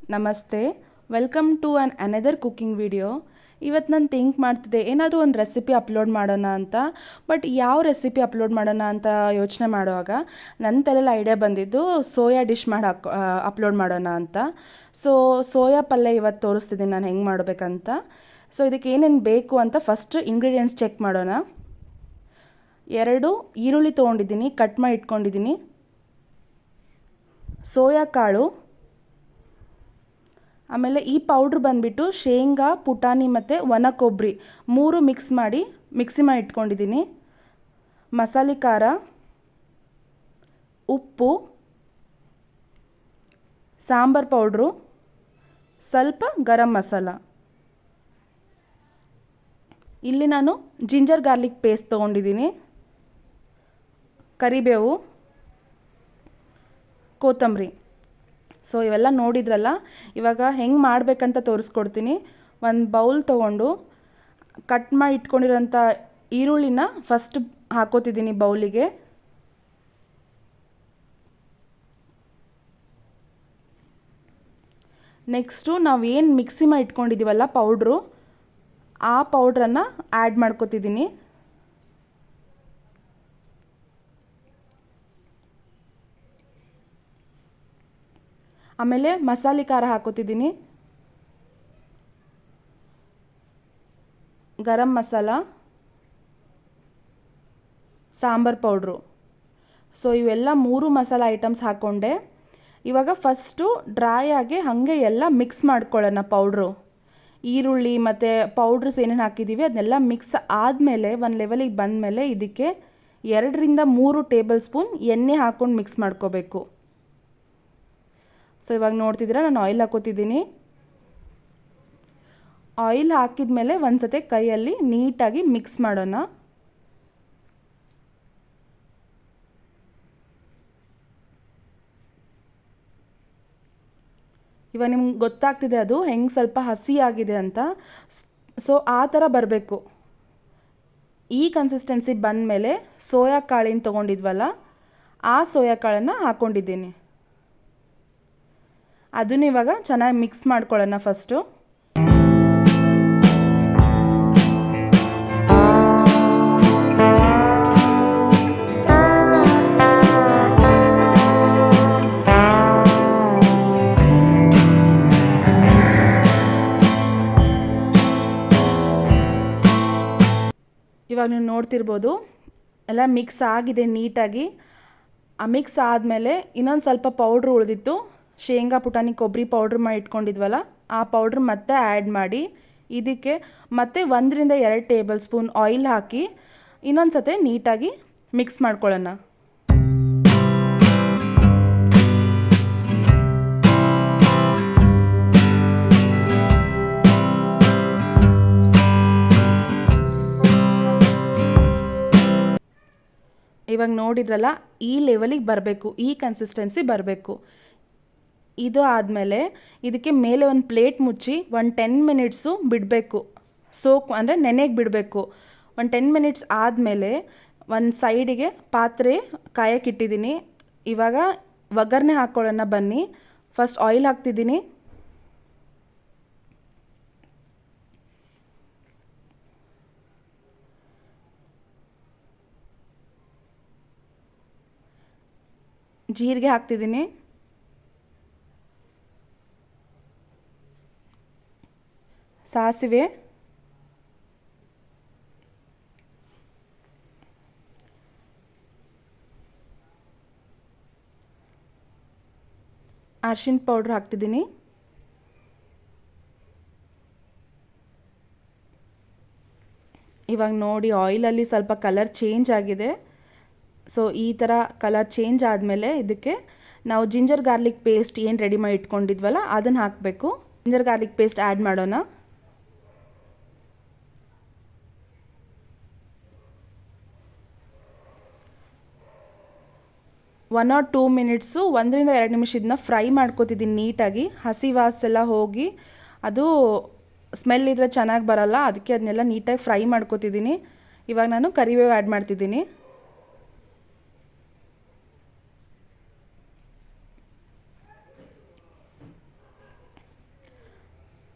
ನಮಸ್ತೆ, welcome to another cooking video. ಇವತ್ತು ನಾನು ಥಿಂಕ್ ಮಾಡ್ತಿದ್ದೆ ಏನಾದರೂ ಒಂದು ರೆಸಿಪಿ ಅಪ್ಲೋಡ್ ಮಾಡೋಣ ಅಂತ. ಬಟ್ ಯಾವ ರೆಸಿಪಿ ಅಪ್ಲೋಡ್ ಮಾಡೋಣ ಅಂತ ಯೋಚನೆ ಮಾಡುವಾಗ ನನ್ನ ತಲೆಯಲ್ಲಿ ಐಡಿಯಾ ಬಂದಿದ್ದು ಸೋಯಾ ಡಿಶ್ ಮಾಡಿ ಅಪ್ಲೋಡ್ ಮಾಡೋಣ ಅಂತ. ಸೋಯಾ ಪಲ್ಯ ಇವತ್ತು ತೋರಿಸ್ತಿದ್ದೀನಿ ನಾನು ಹೆಂಗೆ ಮಾಡಬೇಕಂತ. ಇದಕ್ಕೆ ಏನೇನು ಬೇಕು ಅಂತ ಫಸ್ಟ್ ಇಂಗ್ರೀಡಿಯೆಂಟ್ಸ್ ಚೆಕ್ ಮಾಡೋಣ. 2 ಈರುಳ್ಳಿ ತೊಗೊಂಡಿದ್ದೀನಿ, ಕಟ್ ಮಾಡಿ ಇಟ್ಕೊಂಡಿದ್ದೀನಿ. ಸೋಯಾ ಕಾಳು, ಆಮೇಲೆ ಈ ಪೌಡ್ರ್ ಬಂದುಬಿಟ್ಟು ಶೇಂಗಾ, ಪುಟಾಣಿ ಮತ್ತು ಒಣ ಕೊಬ್ಬರಿ 3 ಮಿಕ್ಸ್ ಮಾಡಿ ಮಿಕ್ಸಿ ಮಾಡಿ ಇಟ್ಕೊಂಡಿದ್ದೀನಿ. ಮಸಾಲೆ ಖಾರ, ಉಪ್ಪು, ಸಾಂಬಾರು ಪೌಡ್ರು, ಸ್ವಲ್ಪ ಗರಂ ಮಸಾಲ. ಇಲ್ಲಿ ನಾನು ಜಿಂಜರ್ ಗಾರ್ಲಿಕ್ ಪೇಸ್ಟ್ ತೊಗೊಂಡಿದ್ದೀನಿ, ಕರಿಬೇವು, ಕೊತ್ತಂಬರಿ. ಇವೆಲ್ಲ ನೋಡಿದ್ರಲ್ಲ, ಇವಾಗ ಹೆಂಗೆ ಮಾಡಬೇಕಂತ ತೋರಿಸ್ಕೊಡ್ತೀನಿ. ಒಂದು ಬೌಲ್ ತೊಗೊಂಡು ಕಟ್ ಮಾಡಿ ಇಟ್ಕೊಂಡಿರೋಂಥ ಈರುಳ್ಳಿನ ಫಸ್ಟ್ ಹಾಕೋತಿದ್ದೀನಿ ಬೌಲಿಗೆ. ನೆಕ್ಸ್ಟು ನಾವೇನು ಮಿಕ್ಸಿ ಮಾಡಿ ಇಟ್ಕೊಂಡಿದ್ದೀವಲ್ಲ ಪೌಡ್ರು, ಆ ಪೌಡ್ರನ್ನು ಆ್ಯಡ್ ಮಾಡ್ಕೋತಿದ್ದೀನಿ. ಆಮೇಲೆ ಮಸಾಲೆ ಖಾರ ಹಾಕೋತಿದ್ದೀನಿ, ಗರಂ ಮಸಾಲ, ಸಾಂಬಾರು ಪೌಡ್ರು. ಇವೆಲ್ಲ 3 ಮಸಾಲ ಐಟಮ್ಸ್ ಹಾಕ್ಕೊಂಡೆ. ಇವಾಗ ಫಸ್ಟು ಡ್ರೈ ಆಗಿ ಹಾಗೆ ಎಲ್ಲ ಮಿಕ್ಸ್ ಮಾಡ್ಕೊಳ್ಳೋಣ ಪೌಡ್ರು. ಈರುಳ್ಳಿ ಮತ್ತು ಪೌಡ್ರಸ್ ಏನೇನು ಹಾಕಿದ್ದೀವಿ ಅದನ್ನೆಲ್ಲ ಮಿಕ್ಸ್ ಆದಮೇಲೆ ಒಂದು ಲೆವೆಲಿಗೆ ಬಂದಮೇಲೆ ಇದಕ್ಕೆ 2 ರಿಂದ 3 ಟೇಬಲ್ ಸ್ಪೂನ್ ಎಣ್ಣೆ ಹಾಕ್ಕೊಂಡು ಮಿಕ್ಸ್ ಮಾಡ್ಕೋಬೇಕು. ಇವಾಗ ನೋಡ್ತಿದ್ದೀರಾ, ನಾನು ಆಯಿಲ್ ಹಾಕೋತಿದ್ದೀನಿ. ಆಯಿಲ್ ಹಾಕಿದ ಮೇಲೆ ಒಂದು ಸತಿ ಕೈಯಲ್ಲಿ ನೀಟಾಗಿ ಮಿಕ್ಸ್ ಮಾಡೋಣ. ಇವಾಗ ನಿಮ್ಗೆ ಗೊತ್ತಾಗ್ತಿದೆ ಅದು ಹೆಂಗೆ ಸ್ವಲ್ಪ ಹಸಿ ಆಗಿದೆ ಅಂತ. ಆ ಥರ ಬರಬೇಕು. ಈ ಕನ್ಸಿಸ್ಟೆನ್ಸಿ ಬಂದಮೇಲೆ ಸೋಯಾ ಕಾಳಿನ ತೊಗೊಂಡಿದ್ವಲ್ಲ, ಆ ಸೋಯಾ ಕಾಳನ್ನು ಹಾಕ್ಕೊಂಡಿದ್ದೀನಿ. ಅದನ್ನ ಇವಾಗ ಚೆನ್ನಾಗಿ ಮಿಕ್ಸ್ ಮಾಡ್ಕೊಳ್ಳೋಣ ಫಸ್ಟು. ಇವಾಗ ನೀವು ನೋಡ್ತಿರ್ಬೋದು ಎಲ್ಲ ಮಿಕ್ಸ್ ಆಗಿದೆ ನೀಟಾಗಿ. ಆ ಮಿಕ್ಸ್ ಆದಮೇಲೆ ಇನ್ನೊಂದು ಸ್ವಲ್ಪ ಪೌಡ್ರ್ ಉಳಿದಿತ್ತು, ಶೇಂಗಾ, ಪುಟಾಣಿ, ಕೊಬ್ಬರಿ ಪೌಡ್ರ್ ಮಾಡಿ ಇಟ್ಕೊಂಡಿದ್ವಲ್ಲ, ಆ ಪೌಡ್ರ್ ಮತ್ತೆ ಆ್ಯಡ್ ಮಾಡಿ ಇದಕ್ಕೆ ಮತ್ತೆ 1 ರಿಂದ 2 ಟೇಬಲ್ ಸ್ಪೂನ್ ಆಯಿಲ್ ಹಾಕಿ ಇನ್ನೊಂದು ಸತಿ ನೀಟಾಗಿ ಮಿಕ್ಸ್ ಮಾಡ್ಕೊಳ್ಳೋಣ. ಇವಾಗ ನೋಡಿದ್ರಲ್ಲ, ಈ ಲೆವೆಲಿಗೆ ಬರಬೇಕು, ಈ ಕನ್ಸಿಸ್ಟೆನ್ಸಿ ಬರಬೇಕು. ಇದು ಆದಮೇಲೆ ಇದಕ್ಕೆ ಮೇಲೆ ಒಂದು ಪ್ಲೇಟ್ ಮುಚ್ಚಿ 10 ಮಿನಿಟ್ಸು ಬಿಡಬೇಕು. ಅಂದರೆ ನೆನೆಗೆ ಬಿಡಬೇಕು. 10 ಮಿನಿಟ್ಸ್ ಆದಮೇಲೆ ಒಂದು ಸೈಡಿಗೆ ಪಾತ್ರೆ ಕಾಯಕ್ಕಿಟ್ಟಿದ್ದೀನಿ. ಇವಾಗ ಒಗ್ಗರಣೆ ಹಾಕ್ಕೊಳ್ಳೋಣ ಬನ್ನಿ. ಫಸ್ಟ್ ಆಯಿಲ್ ಹಾಕ್ತಿದ್ದೀನಿ. ಜೀರಿಗೆ ಹಾಕ್ತಿದ್ದೀನಿ, ಸಾಸಿವೆ, ಅರಿಶಿನ ಪೌಡ್ರ್ ಹಾಕ್ತಿದ್ದೀನಿ, ಇವಾಗ ನೋಡಿ ಆಯಿಲಲ್ಲಿ ಸ್ವಲ್ಪ ಕಲರ್ ಚೇಂಜ್ ಆಗಿದೆ. ಈ ಥರ ಕಲರ್ ಚೇಂಜ್ ಆದಮೇಲೆ ಇದಕ್ಕೆ ನಾವು ಜಿಂಜರ್ ಗಾರ್ಲಿಕ್ ಪೇಸ್ಟ್ ಏನು ರೆಡಿ ಮಾಡಿ ಇಟ್ಕೊಂಡಿದ್ವಲ್ಲ ಅದನ್ನು ಹಾಕಬೇಕು. ಜಿಂಜರ್ ಗಾರ್ಲಿಕ್ ಪೇಸ್ಟ್ ಆ್ಯಡ್ ಮಾಡೋಣ. ಒನ್ ಆರ್ 2 ಮಿನಿಟ್ಸು 1 ರಿಂದ 2 ನಿಮಿಷ ಇದನ್ನ ಫ್ರೈ ಮಾಡ್ಕೋತಿದ್ದೀನಿ ನೀಟಾಗಿ. ಹಸಿ ವಾಸೆಲ್ಲ ಹೋಗಿ ಅದು ಸ್ಮೆಲ್ ಇದ್ದರೆ ಚೆನ್ನಾಗಿ ಬರಲ್ಲ, ಅದಕ್ಕೆ ಅದನ್ನೆಲ್ಲ ನೀಟಾಗಿ ಫ್ರೈ ಮಾಡ್ಕೋತಿದ್ದೀನಿ. ಇವಾಗ ನಾನು ಕರಿಬೇವು ಆ್ಯಡ್ ಮಾಡ್ತಿದ್ದೀನಿ.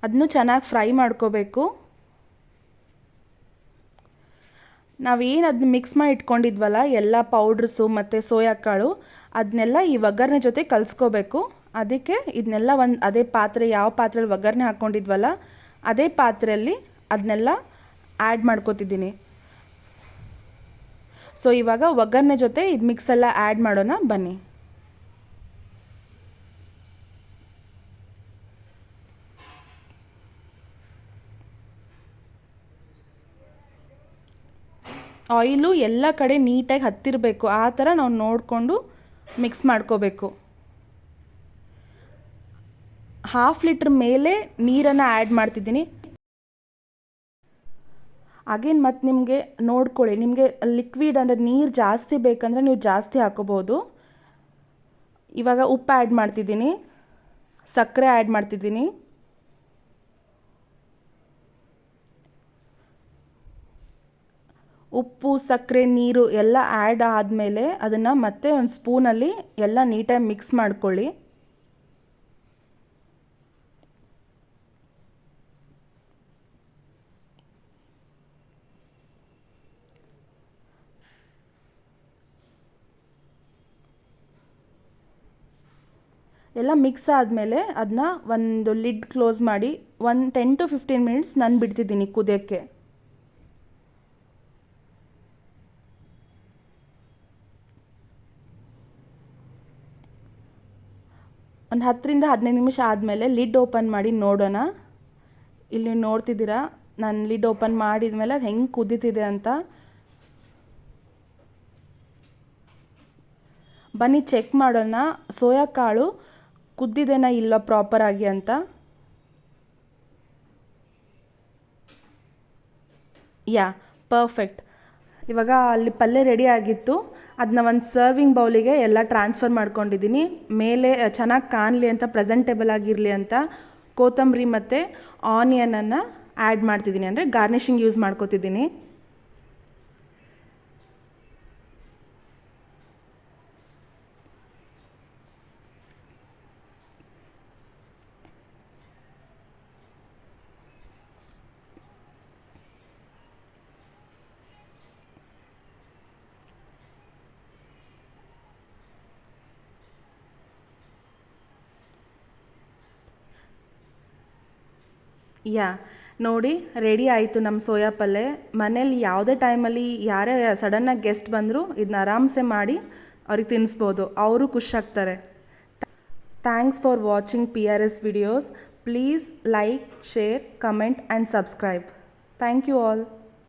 ಅದನ್ನು ಚೆನ್ನಾಗಿ ಫ್ರೈ ಮಾಡ್ಕೋಬೇಕು. ನಾವೇನು ಅದನ್ನ ಮಿಕ್ಸ್ ಮಾಡಿ ಇಟ್ಕೊಂಡಿದ್ವಲ್ಲ ಎಲ್ಲ ಪೌಡ್ರಸು ಮತ್ತು ಸೋಯಾ ಕಾಳು ಅದನ್ನೆಲ್ಲ ಈ ಒಗ್ಗರಣೆ ಜೊತೆ ಕಲಿಸ್ಕೋಬೇಕು. ಅದಕ್ಕೆ ಇದನ್ನೆಲ್ಲ ಅದೇ ಪಾತ್ರೆ, ಯಾವ ಪಾತ್ರೆಯಲ್ಲಿ ಒಗ್ಗರಣೆ ಹಾಕ್ಕೊಂಡಿದ್ವಲ್ಲ ಅದೇ ಪಾತ್ರೆಯಲ್ಲಿ ಅದನ್ನೆಲ್ಲ ಆ್ಯಡ್ ಮಾಡ್ಕೋತಿದ್ದೀನಿ. ಸೊ ಇವಾಗ ಒಗ್ಗರಣೆ ಜೊತೆ ಇದು ಮಿಕ್ಸ್ ಎಲ್ಲ ಆ್ಯಡ್ ಮಾಡೋಣ ಬನ್ನಿ. ಆಯಿಲು ಎಲ್ಲ ಕಡೆ ನೀಟಾಗಿ ಹತ್ತಿರಬೇಕು, ಆ ಥರ ನಾವು ನೋಡಿಕೊಂಡು ಮಿಕ್ಸ್ ಮಾಡ್ಕೋಬೇಕು. 1/2 ಲೀಟ್ರ್ ಮೇಲೆ ನೀರನ್ನು ಆ್ಯಡ್ ಮಾಡ್ತಿದ್ದೀನಿ. ಅಗೇನ್ ಮತ್ತು ನಿಮಗೆ ನೋಡ್ಕೊಳ್ಳಿ, ನಿಮಗೆ ಲಿಕ್ವಿಡ್ ಅಂದರೆ ನೀರು ಜಾಸ್ತಿ ಬೇಕಂದರೆ ನೀವು ಜಾಸ್ತಿ ಹಾಕೋಬೋದು. ಇವಾಗ ಉಪ್ಪು ಆ್ಯಡ್ ಮಾಡ್ತಿದ್ದೀನಿ, ಸಕ್ಕರೆ ಆ್ಯಡ್ ಮಾಡ್ತಿದ್ದೀನಿ. ಉಪ್ಪು, ಸಕ್ಕರೆ, ನೀರು ಎಲ್ಲ ಆ್ಯಡ್ ಆದಮೇಲೆ ಅದನ್ನು ಮತ್ತೆ ಒಂದು ಸ್ಪೂನಲ್ಲಿ ಎಲ್ಲ ನೀಟಾಗಿ ಮಿಕ್ಸ್ ಮಾಡ್ಕೊಳ್ಳಿ. ಎಲ್ಲ ಮಿಕ್ಸ್ ಆದಮೇಲೆ ಅದನ್ನ ಒಂದು ಲಿಡ್ ಕ್ಲೋಸ್ ಮಾಡಿ 10 to 15 ಮಿನಿಟ್ಸ್ ನಾನು ಬಿಡ್ತಿದ್ದೀನಿ ಕುದಿಯೋಕ್ಕೆ. ಒಂದು 10ರಿಂದ 15 ನಿಮಿಷ ಆದಮೇಲೆ ಲಿಡ್ ಓಪನ್ ಮಾಡಿ ನೋಡೋಣ. ಇಲ್ಲಿ ನೀವು ನೋಡ್ತಿದ್ದೀರಾ, ನಾನು ಲಿಡ್ ಓಪನ್ ಮಾಡಿದ ಮೇಲೆ ಅದು ಹೆಂಗೆ ಕುದೀತಿದೆ ಅಂತ. ಬನ್ನಿ ಚೆಕ್ ಮಾಡೋಣ ಸೋಯಾ ಕಾಳು ಕುದ್ದಿದೆನಾ ಇಲ್ಲ ಪ್ರಾಪರಾಗಿ ಅಂತ. ಯಾ ಪರ್ಫೆಕ್ಟ್. ಇವಾಗ ಅಲ್ಲಿ ಪಲ್ಯ ರೆಡಿ ಆಗಿತ್ತು, ಅದನ್ನ ಒಂದು ಸರ್ವಿಂಗ್ ಬೌಲಿಗೆ ಎಲ್ಲ ಟ್ರಾನ್ಸ್ಫರ್ ಮಾಡ್ಕೊಂಡಿದ್ದೀನಿ. ಮೇಲೆ ಚೆನ್ನಾಗಿ ಕಾಣಲಿ ಅಂತ, ಪ್ರೆಸೆಂಟೇಬಲ್ ಆಗಿರಲಿ ಅಂತ ಕೊತ್ತಂಬರಿ ಮತ್ತು ಆನಿಯನನ್ನು ಆ್ಯಡ್ ಮಾಡ್ತಿದ್ದೀನಿ, ಅಂದರೆ ಗಾರ್ನಿಷಿಂಗ್ ಯೂಸ್ ಮಾಡ್ಕೋತಿದ್ದೀನಿ. ಯಾ ನೋಡಿ, ರೆಡಿ ಆಯಿತು ನಮ್ಮ ಸೋಯಾ ಪಲ್ಯ. ಮನೇಲಿ ಯಾವುದೇ ಟೈಮಲ್ಲಿ ಯಾರೇ ಸಡನ್ನಾಗಿ ಗೆಸ್ಟ್ ಬಂದರೂ ಇದನ್ನ ಆರಾಮ್ಸೆ ಮಾಡಿ ಅವ್ರಿಗೆ ತಿನ್ನಿಸ್ಬೋದು, ಅವರು ಖುಷಿಯಾಗ್ತಾರೆ. Thanks for watching PRS videos. Please like, share, comment and subscribe. Thank you all.